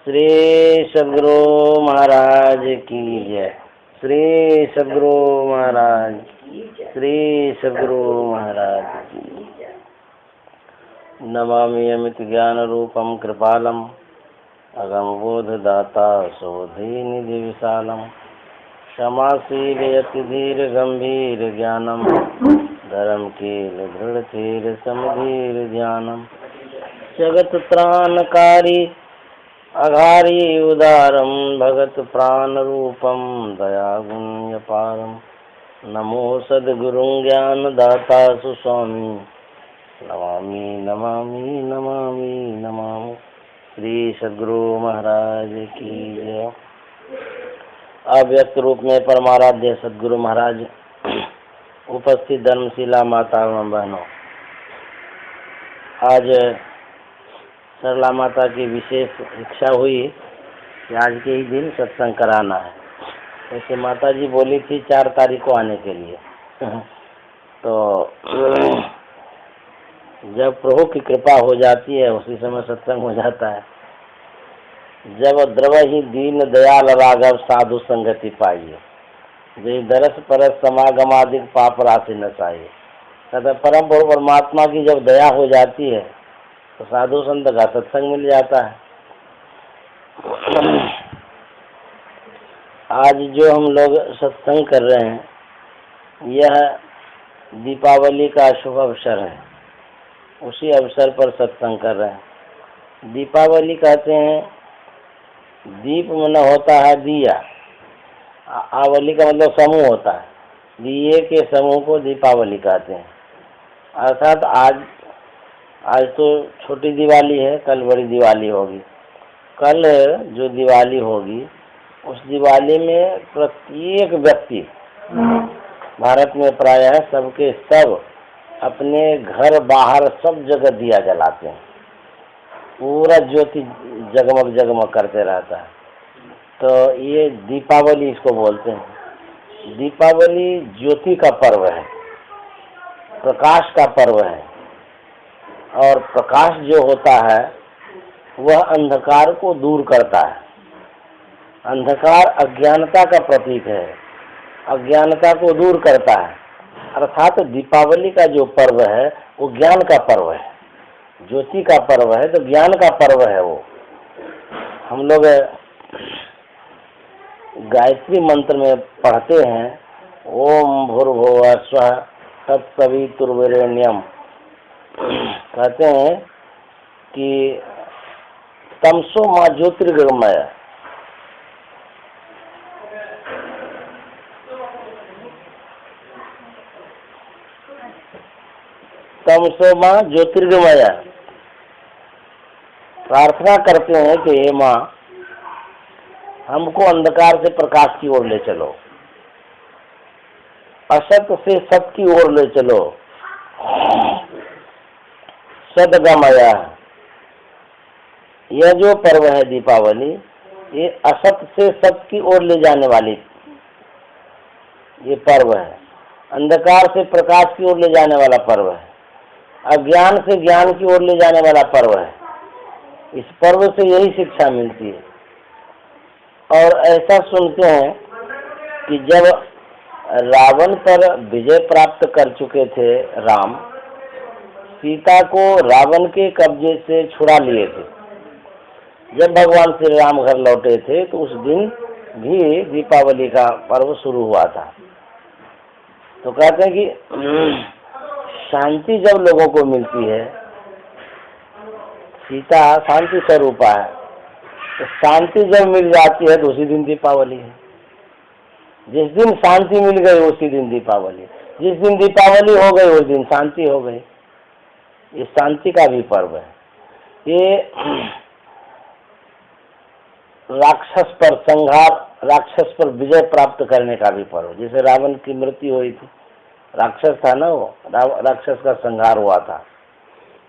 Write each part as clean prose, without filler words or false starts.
श्री सद्गुरु महाराज की जय। श्री सद्गुरु महाराज, श्री सद्गुरु महाराज की जय। नमामि अमित ज्ञान रूपम कृपालम अगम बोध दाता सोधि निधि विशालम क्षमाशील यति धीर गंभीर ज्ञानम धर्म कील दृढ़ धीर समधीर ध्यानम जगत त्राणकारी अघारी उदारम भगत प्राण रूपम दया गुण्य पारम नमो सद्गुरु ज्ञान दाता सुस्वामी नमामि नमामि नमामि नमामि। श्री सद्गुरु महाराज की जय। अव्यक्त रूप में परमाराध्य सद्गुरु महाराज, उपस्थित धर्मशिला माता एवं बहनों, आज सरला माता की विशेष इच्छा हुई कि आज के ही दिन सत्संग कराना है। वैसे माता जी बोली थी 4 तारीख को आने के लिए तो जब प्रभु की कृपा हो जाती है उसी समय सत्संग हो जाता है। जब द्रव ही दीन दयाल राघव साधु संगति पाइए, जो दरस परस समागमादिक पाप राशि नसाइए। तथा परम परमात्मा की जब दया हो जाती है तो साधु संत का सत्संग मिल जाता है। आज जो हम लोग सत्संग कर रहे हैं यह दीपावली का शुभ अवसर है, उसी अवसर पर सत्संग कर रहे हैं। दीपावली कहते हैं, दीप मन होता है दिया, आवली का मतलब समूह होता है, दिए के समूह को दीपावली कहते हैं। अर्थात आज तो छोटी दिवाली है, कल बड़ी दिवाली होगी। कल जो दिवाली होगी उस दिवाली में प्रत्येक व्यक्ति भारत में प्रायः सबके सब अपने घर बाहर सब जगह दिया जलाते हैं, पूरा ज्योति जगमग जगमग करते रहता है। तो ये दीपावली इसको बोलते हैं। दीपावली ज्योति का पर्व है, प्रकाश का पर्व है। और प्रकाश जो होता है वह अंधकार को दूर करता है। अंधकार अज्ञानता का प्रतीक है, अज्ञानता को दूर करता है। अर्थात दीपावली का जो पर्व है वो ज्ञान का पर्व है, ज्योति का पर्व है, तो ज्ञान का पर्व है वो। हम लोग गायत्री मंत्र में पढ़ते हैं, ओम भूर्भुवः स्वः तत्सवितुर्वरेण्यम। कहते हैं कि तमसो माँ ज्योतिर्गमय, तमसो माँ ज्योतिर्गमय। प्रार्थना करते हैं कि हे माँ, हमको अंधकार से प्रकाश की ओर ले चलो, असत से सत की ओर ले चलो। सदगमय, यह जो पर्व है दीपावली, ये असत से सत की ओर ले जाने वाली ये पर्व है। अंधकार से प्रकाश की ओर ले जाने वाला पर्व है, अज्ञान से ज्ञान की ओर ले जाने वाला पर्व है। इस पर्व से यही शिक्षा मिलती है। और ऐसा सुनते हैं कि जब रावण पर विजय प्राप्त कर चुके थे राम, सीता को रावण के कब्जे से छुड़ा लिए थे। जब भगवान श्री राम घर लौटे थे तो उस दिन भी दीपावली का पर्व शुरू हुआ था। तो कहते हैं कि शांति जब लोगों को मिलती है, सीता शांति स्वरूपा है, तो शांति जब मिल जाती है तो उसी दिन दीपावली है। जिस दिन शांति मिल गई उसी दिन दीपावली, जिस दिन दीपावली हो गई उस दिन शांति हो गई। ये शांति का भी पर्व है। ये राक्षस पर संहार, राक्षस पर विजय प्राप्त करने का भी पर्व। जैसे रावण की मृत्यु हुई थी, राक्षस था ना वो, राक्षस का संहार हुआ था।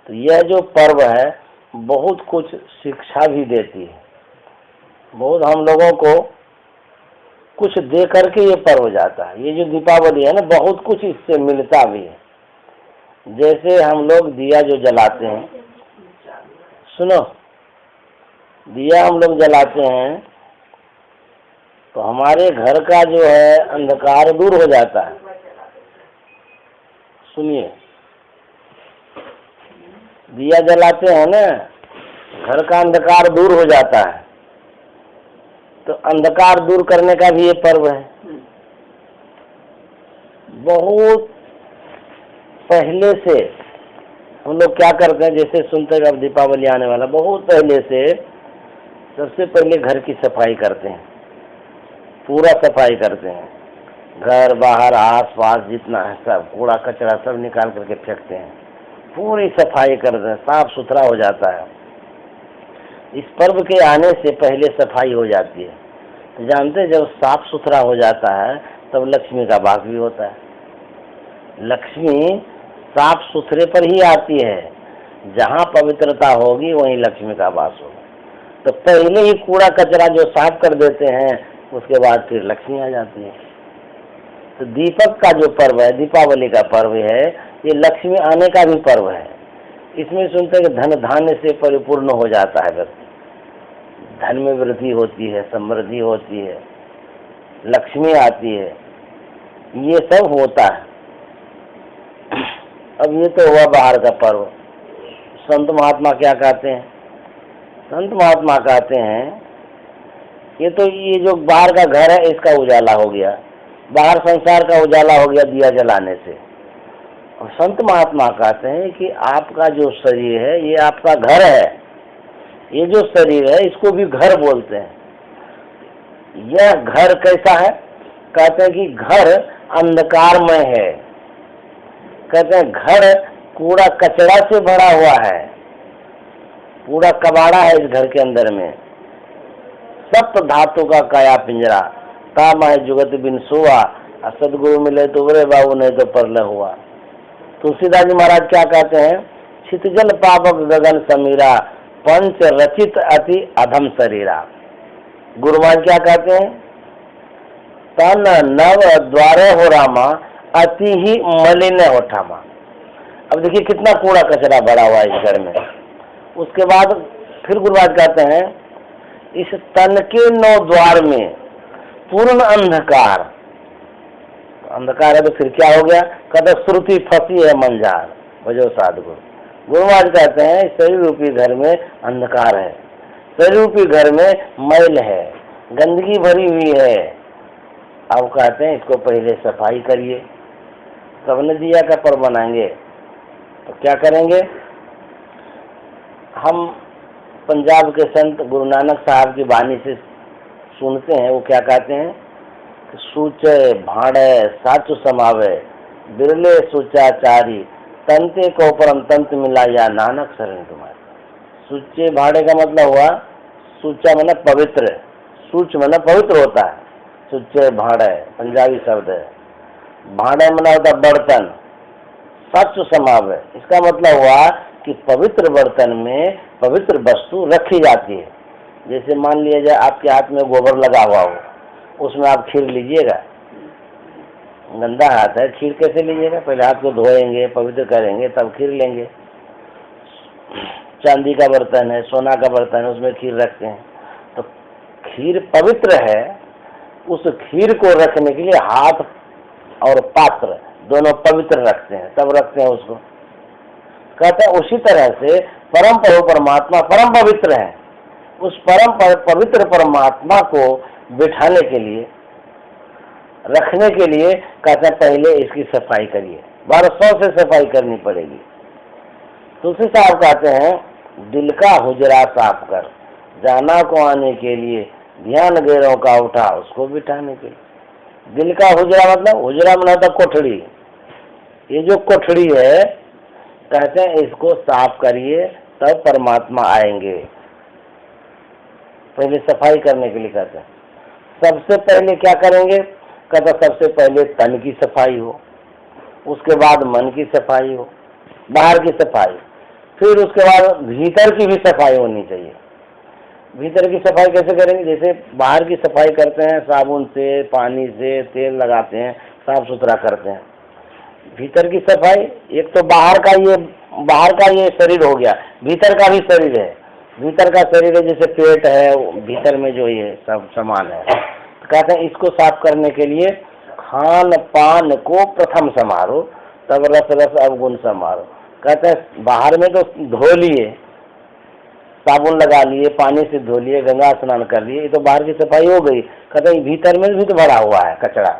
तो यह जो पर्व है बहुत कुछ शिक्षा भी देती है, बहुत हम लोगों को कुछ दे करके ये पर्व जाता है। ये जो दीपावली है ना, बहुत कुछ इससे मिलता भी है। जैसे हम लोग दिया जो जलाते हैं, सुनो, दिया हम लोग जलाते हैं तो हमारे घर का जो है अंधकार दूर हो जाता है। सुनिए, दिया जलाते हैं ना, घर का अंधकार दूर हो जाता है। तो अंधकार दूर करने का भी ये पर्व है। बहुत पहले से हम लोग क्या करते हैं, जैसे सुनते हैं अब दीपावली आने वाला, बहुत पहले से सबसे पहले घर की सफाई करते हैं, पूरा सफाई करते हैं। घर बाहर आस पास जितना है सब कूड़ा कचरा सब निकाल करके फेंकते हैं, पूरी सफाई करते हैं, साफ सुथरा हो जाता है। इस पर्व के आने से पहले सफाई हो जाती है। तो जानते हैं, जब साफ सुथरा हो जाता है तब लक्ष्मी का वास भी होता है। लक्ष्मी साफ सुथरे पर ही आती है, जहाँ पवित्रता होगी वहीं लक्ष्मी का वास होगा। तो पहले ही कूड़ा कचरा जो साफ कर देते हैं, उसके बाद फिर लक्ष्मी आ जाती है। तो दीपक का जो पर्व है, दीपावली का पर्व है, ये लक्ष्मी आने का भी पर्व है। इसमें सुनते हैं कि धन धान्य से परिपूर्ण हो जाता है व्यक्ति, धन में वृद्धि होती है, समृद्धि होती है, लक्ष्मी आती है, ये सब होता है। अब ये तो हुआ बाहर का पर्व। संत महात्मा क्या कहते हैं? संत महात्मा कहते हैं ये तो ये जो बाहर का घर है इसका उजाला हो गया, बाहर संसार का उजाला हो गया दिया जलाने से। और संत महात्मा कहते हैं कि आपका जो शरीर है ये आपका घर है। ये जो शरीर है इसको भी घर बोलते हैं। यह घर कैसा है? कहते हैं कि घर अंधकारमय है। कहते हैं घर कूड़ा कचरा से भरा हुआ है, पूरा कबाड़ा है इस घर के अंदर में। सप्त धातु का काया पिंजरा, काम है जुगत बिन सोआ, सदगुरु मिले तो बरे बाबू नहीं तो परले हुआ। तुलसीदास जी महाराज क्या कहते हैं? छितजल पावक गगन समीरा, पंच रचित अति अधम शरीरा। गुरुमान क्या कहते हैं? तन नव द्वारे हो रामा, अति ही मलिन होठामा। अब देखिए कितना कूड़ा कचरा भरा हुआ है इस घर में। उसके बाद फिर गुरुवार कहते हैं इस तन के 9 द्वार में पूर्ण अंधकार। अंधकार है तो फिर क्या हो गया? कहते श्रुति फंसी है मंजार, बजो साधगुरु। गुरुवार कहते हैं शरीर रूपी घर में अंधकार है, शरीर रूपी घर में मैल है, गंदगी भरी हुई है। अब कहते हैं इसको पहले सफाई करिए, तब न दिया का पर्व बनाएंगे। तो क्या करेंगे? हम पंजाब के संत गुरु नानक साहब की वाणी से सुनते हैं, वो क्या कहते हैं? सूचे भाड़े साचु समावे, बिरले सूचाचारी, तंते को परम तंत मिला या नानक शरण तुम्हारे। सूचे भाड़े का मतलब हुआ, सूचा मतलब पवित्र, सूच मतलब पवित्र होता है। सूचे भाड़े पंजाबी शब्द है। भाड़े मतलब होता बर्तन, साचु समावे, इसका मतलब हुआ कि पवित्र बर्तन में पवित्र वस्तु रखी जाती है। जैसे मान लिया जाए आपके हाथ में गोबर लगा हुआ हो, उसमें आप खीर लीजिएगा, गंदा हाथ है, खीर कैसे लीजिएगा? पहले हाथ को धोएंगे, पवित्र करेंगे, तब खीर लेंगे। चांदी का बर्तन है, सोना का बर्तन है, उसमें खीर रखते हैं। तो खीर पवित्र है, उस खीर को रखने के लिए हाथ और पात्र दोनों पवित्र रखते हैं, तब रखते हैं उसको। कहते हैं उसी तरह से परम प्रभु परमात्मा परम पवित्र है। उस परम पवित्र परमात्मा को बिठाने के लिए, रखने के लिए कहते हैं पहले इसकी सफाई करिए, 1200 से सफाई करनी पड़ेगी। तुलसी साहब कहते हैं दिल का हुजरा साफ कर, जाना को आने के लिए ध्यान गैरों का उठा, उसको बिठाने के लिए। दिल का हुजरा मतलब, हुजरा मतलब कोठड़ी। ये जो कोठड़ी है कहते हैं इसको साफ करिए तब परमात्मा आएंगे। पहले सफाई करने के लिए कहते हैं। सबसे पहले क्या करेंगे? कहते सबसे पहले तन की सफाई हो, उसके बाद मन की सफाई हो, बाहर की सफाई, फिर उसके बाद भीतर की भी सफाई होनी चाहिए। भीतर की सफाई कैसे करेंगे? जैसे बाहर की सफाई करते हैं साबुन से, पानी से, तेल लगाते हैं, साफ सुथरा करते हैं। भीतर की सफाई, एक तो बाहर का ये शरीर हो गया, भीतर का भी शरीर है। भीतर का शरीर है, जैसे पेट है, भीतर में जो ये सब सामान है, तो कहते हैं इसको साफ करने के लिए खान पान को प्रथम समारो, तब रस रस अवगुण समारो। कहते हैं बाहर में तो धो लिए, साबुन लगा लिए, पानी से धो लिए, गंगा स्नान कर लिए, ये तो बाहर की सफाई हो गई। कहते हैं भीतर में भी तो भरा हुआ है कचरा।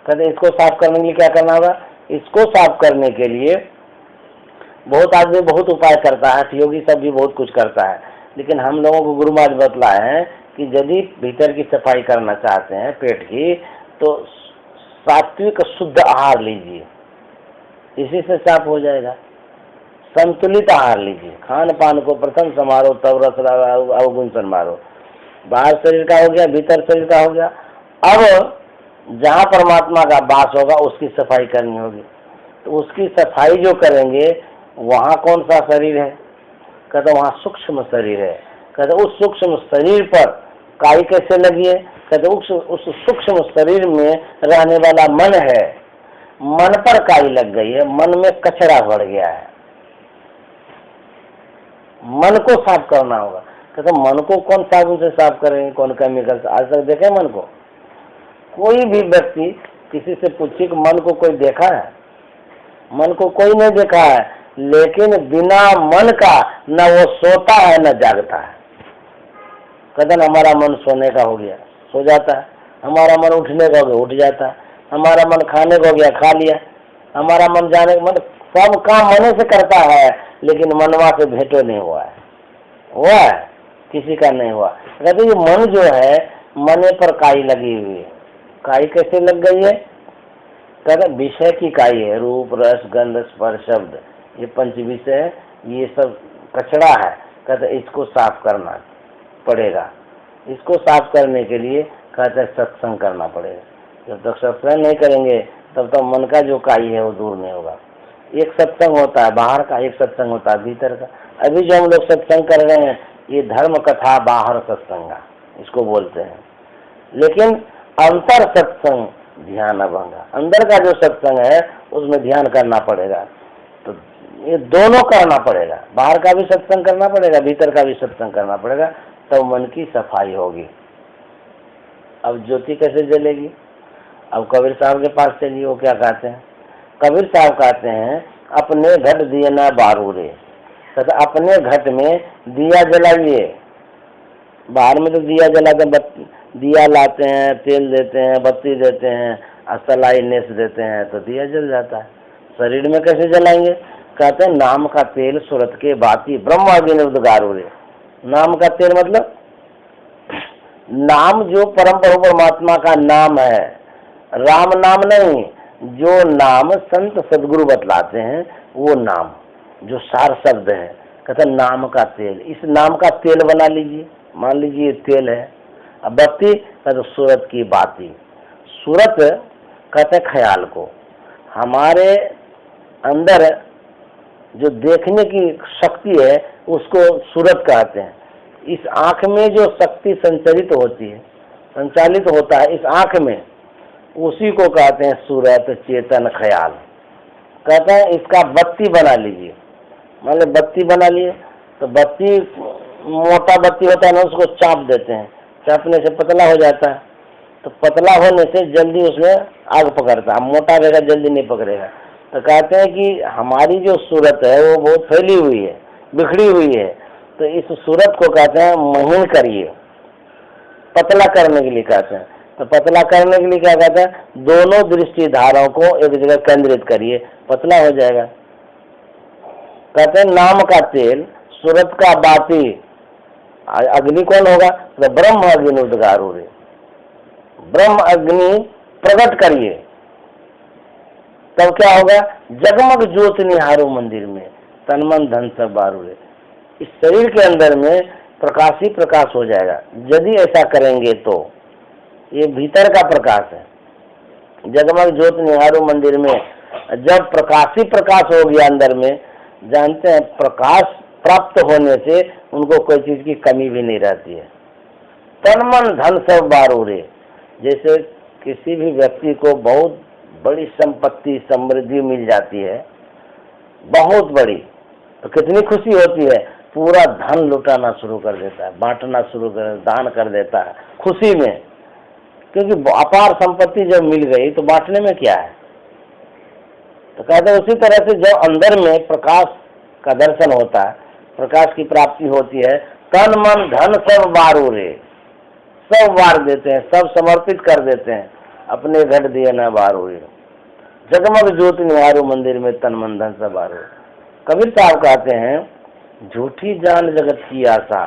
कहते हैं इसको साफ करने के लिए क्या करना होगा? इसको साफ करने के लिए बहुत आदमी बहुत उपाय करता है, योगी सब भी बहुत कुछ करता है, लेकिन हम लोगों को गुरु महाराज बतलाए हैं कि यदि भीतर की सफाई करना चाहते हैं पेट की, तो सात्विक शुद्ध आहार लीजिए, इसी से साफ हो जाएगा। संतुलित आहार लीजिए, खान पान को प्रथम समारो, तब रस अवगुण समारो। बाहर शरीर का हो गया, भीतर शरीर का हो गया। अब जहाँ परमात्मा का वास होगा उसकी सफाई करनी होगी, तो उसकी सफाई जो करेंगे वहाँ कौन सा शरीर है? कहते वहाँ सूक्ष्म शरीर है। कहते उस सूक्ष्म शरीर पर काई कैसे लगी है? कहते उस सूक्ष्म शरीर में रहने वाला मन है, मन पर काई लग गई है, मन में कचरा बढ़ गया है, मन को साफ करना होगा। कहते मन को कौन साबुन से साफ करेंगे, कौन केमिकल से? आज तक देखे मन को? कोई भी व्यक्ति किसी से पूछिए कि मन को कोई देखा है? मन को कोई नहीं देखा है, लेकिन बिना मन का न वो सोता है न जागता है। कहते न हमारा मन सोने का हो गया, सो जाता है, हमारा मन उठने का हो गया, उठ जाता है, हमारा मन खाने का हो गया, खा लिया, हमारा मन जाने का, मतलब सब काम मने से करता है, लेकिन मनवा से भेंटो नहीं हुआ है, हुआ है किसी का नहीं हुआ। कहते ये मन जो है, मने पर काई लगी हुई है। काई कैसे लग गई है? कहते विषय की काई है, रूप रस गंध स्पर्श शब्द, ये पंच विषय है, ये सब कचरा है। कहते इसको साफ करना पड़ेगा। इसको साफ करने के लिए कहते सत्संग करना पड़ेगा। जब तक सत्संग नहीं करेंगे तब तक मन का जो काई है वो दूर नहीं होगा। एक सत्संग होता है बाहर का, एक सत्संग होता है भीतर का। अभी जो हम लोग सत्संग कर रहे हैं ये धर्म कथा बाहर सत्संग इसको बोलते हैं, लेकिन अंतर सत्संग ध्यान अभंगा, अंदर का जो सत्संग है उसमें ध्यान करना पड़ेगा। तो ये दोनों करना पड़ेगा, बाहर का भी सत्संग करना पड़ेगा, भीतर का भी सत्संग करना पड़ेगा, तब तो मन की सफाई होगी। अब ज्योति कैसे जलेगी? अब कबीर साहब के पास चलिए, वो क्या कहते हैं? कबीर साहब कहते हैं अपने घट दिए ना बारूरे, तथा अपने घट में दिया जलाइए। बाहर में तो दिया जलाते, दिया लाते हैं, तेल देते हैं, बत्ती देते हैं, असलाई नेस देते हैं, तो दिया जल जाता है। शरीर में कैसे जलाएंगे? कहते हैं नाम का तेल सूरत के बाती ब्रह्म अग्निगारूरे। नाम का तेल मतलब नाम जो परम प्रभु परमात्मा का नाम है, राम नाम नहीं, जो नाम संत सदगुरु बतलाते हैं वो नाम जो सार शब्द है। कहते नाम का तेल, इस नाम का तेल बना लीजिए। मान लीजिए ये तेल है, अब बत्ती कहते सूरत की बाती। सूरत कहते ख्याल को, हमारे अंदर जो देखने की शक्ति है उसको सूरत कहते हैं। इस आँख में जो शक्ति संचालित होती है, संचालित होता है इस आँख में, उसी को कहते हैं सूरत चेतन ख्याल। कहते हैं इसका बत्ती बना लीजिए। मान लो बत्ती बना लिए, तो बत्ती मोटा बत्ती होता है ना, उसको चाप देते हैं, चापने से पतला हो जाता है, तो पतला होने से जल्दी उसमें आग पकड़ता है, मोटा रहेगा जल्दी नहीं पकड़ेगा। तो कहते हैं कि हमारी जो सूरत है वो बहुत फैली हुई है, बिखरी हुई है, तो इस सूरत को कहते हैं महीन करिए, पतला करने के लिए कहते हैं। तो पतला करने के लिए क्या कहते हैं? दोनों दृष्टि धाराओं को एक जगह केंद्रित करिए, पतला हो जाएगा। कहते हैं नाम का तेल सूरत का बाती, अग्नि कौन होगा? तो ब्रह्म अग्नि उद्गारूरे, ब्रह्म अग्नि प्रकट करिए, तब क्या होगा? जगमग ज्योत निहारो मंदिर में, तन मन धन सब बारूरे। इस शरीर के अंदर में प्रकाश ही प्रकाश हो जाएगा यदि ऐसा करेंगे तो। ये भीतर का प्रकाश है, जगमग ज्योत निहारो मंदिर में। जब प्रकाश ही प्रकाश हो गया अंदर में, जानते हैं प्रकाश प्राप्त होने से उनको कोई चीज की कमी भी नहीं रहती है। तन मन धन सब बारूरे, जैसे किसी भी व्यक्ति को बहुत बड़ी संपत्ति समृद्धि मिल जाती है, बहुत बड़ी, तो कितनी खुशी होती है। पूरा धन लुटाना शुरू कर देता है, बांटना शुरू कर, दान कर देता है खुशी में, क्योंकि अपार संपत्ति जब मिल गई तो बांटने में क्या है। तो कहते हैं उसी तरह से जब अंदर में प्रकाश का दर्शन होता है, प्रकाश की प्राप्ति होती है, तन मन धन सब वारू रे, सब वार देते हैं, सब समर्पित कर देते हैं, अपने घट दिए न वारू रे, जगमग ज्योति निहारू मंदिर में तन मन धन सब वारू। कबीर साहब कहते हैं झूठी जान जगत की आशा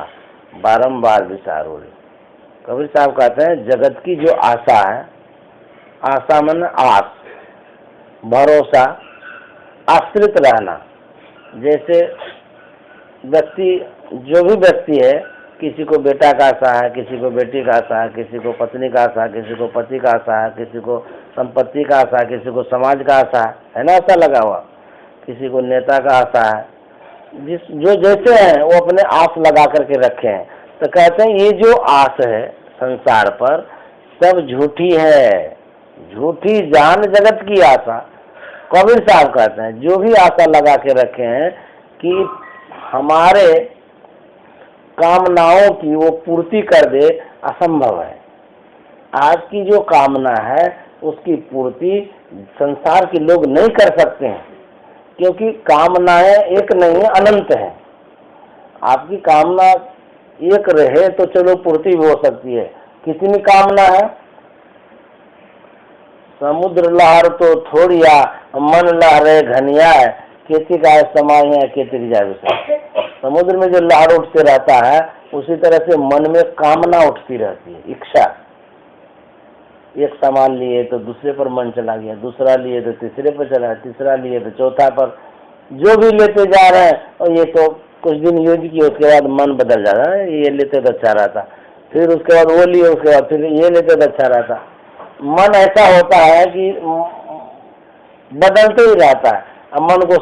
बारंबार विचारो रे। कबीर साहब कहते हैं जगत की जो आशा है, आशा मन आस, भरोसा, आश्रित रहना। जैसे व्यक्ति, जो भी व्यक्ति है, किसी को बेटा का आशा है, किसी को बेटी का आशा है, किसी को पत्नी का आशा है, किसी को पति का आशा है, किसी को संपत्ति का आशा है, किसी को समाज का आशा है ना, आशा लगा हुआ, किसी को नेता का आशा है, जो जैसे हैं वो अपने आस लगा करके रखे हैं। तो कहते हैं ये जो आस है संसार पर सब झूठी है, झूठी जान जगत की आशा। कबीर साहब कहते हैं जो भी आशा लगा के रखे हैं कि हमारे कामनाओं की वो पूर्ति कर दे, असंभव है। आज की जो कामना है उसकी पूर्ति संसार के लोग नहीं कर सकते हैं, क्योंकि कामनाएं एक नहीं है, अनंत है। आपकी कामना एक रहे तो चलो पूर्ति भी हो सकती है। कितनी कामना है, समुद्र लहर तो थोड़िया मन लहरे घनिया है, खेती का समाय है खेती जाए। समुद्र में जो लहर उठते रहता है उसी तरह से मन में कामना उठती रहती है, इच्छा। एक सामान लिए तो दूसरे पर मन चला गया, दूसरा लिए तो तीसरे पर चला, तीसरा लिए तो चौथा पर, जो भी लेते जा रहे हैं। और ये तो कुछ दिन यूज किए, उसके बाद मन बदल जाता है, ये लेते तो अच्छा रहता, फिर उसके बाद वो लिए, उसके बाद फिर ये लेते तो अच्छा रहता। मन ऐसा होता है कि बदलते ही रहता है। अब मन को